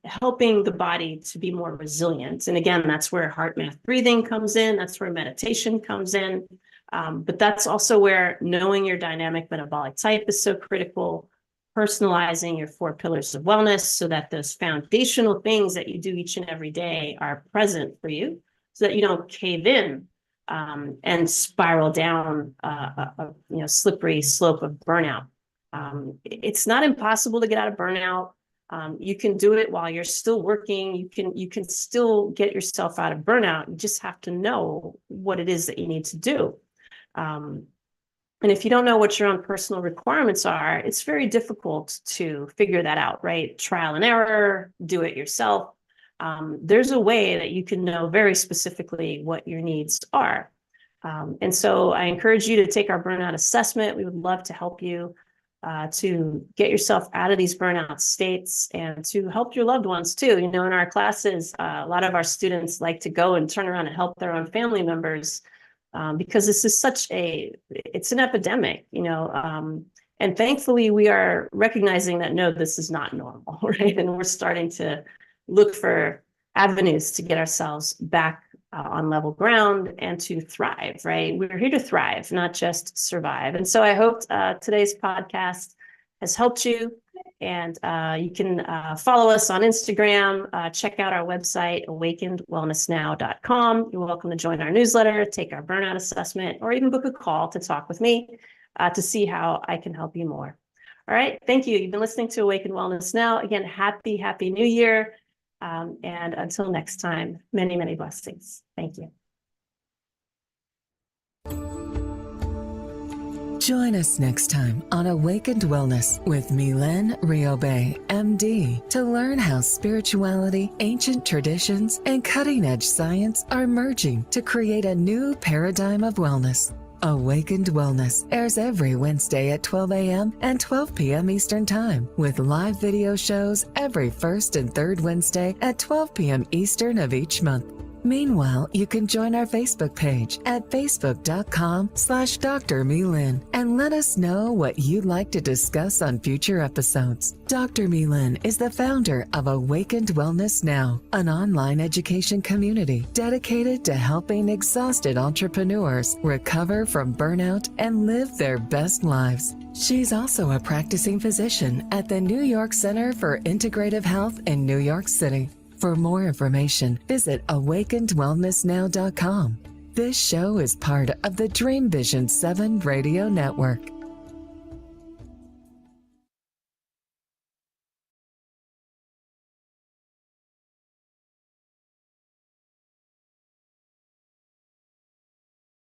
helping the body to be more resilient. And again, that's where heart math breathing comes in. That's where meditation comes in. But that's also where knowing your dynamic metabolic type is so critical, personalizing your 4 pillars of wellness so that those foundational things that you do each and every day are present for you so that you don't cave in and spiral down a slippery slope of burnout. It's not impossible to get out of burnout. You can do it while you're still working. You can still get yourself out of burnout. You just have to know what it is that you need to do. And if you don't know what your own personal requirements are, it's very difficult to figure that out, right? Trial and error, do it yourself. There's a way that you can know very specifically what your needs are. And so I encourage you to take our burnout assessment. We would love to help you to get yourself out of these burnout states and to help your loved ones too. In our classes, a lot of our students like to go and turn around and help their own family members because this is it's an epidemic, and thankfully we are recognizing that, no, this is not normal, right? And we're starting to look for avenues to get ourselves back on level ground and to thrive, right? We're here to thrive, not just survive. And so I hope today's podcast has helped you. And you can follow us on Instagram, check out our website, awakenedwellnessnow.com. You're welcome to join our newsletter, take our burnout assessment, or even book a call to talk with me to see how I can help you more. All right. Thank you. You've been listening to Awakened Wellness Now. Again, happy New Year. And until next time, many, many blessings. Thank you. Join us next time on Awakened Wellness with Mylaine Riobe, MD, to learn how spirituality, ancient traditions, and cutting-edge science are merging to create a new paradigm of wellness. Awakened Wellness airs every Wednesday at 12 a.m. and 12 p.m. Eastern Time, with live video shows every first and third Wednesday at 12 p.m. Eastern of each month. Meanwhile, you can join our Facebook page at facebook.com/Dr. Mylaine and let us know what you'd like to discuss on future episodes. Dr. Mylaine is the founder of Awakened Wellness Now, an online education community dedicated to helping exhausted entrepreneurs recover from burnout and live their best lives. She's also a practicing physician at the New York Center for Integrative Health in New York City. For more information, visit awakenedwellnessnow.com. This show is part of the Dream Vision 7 Radio Network.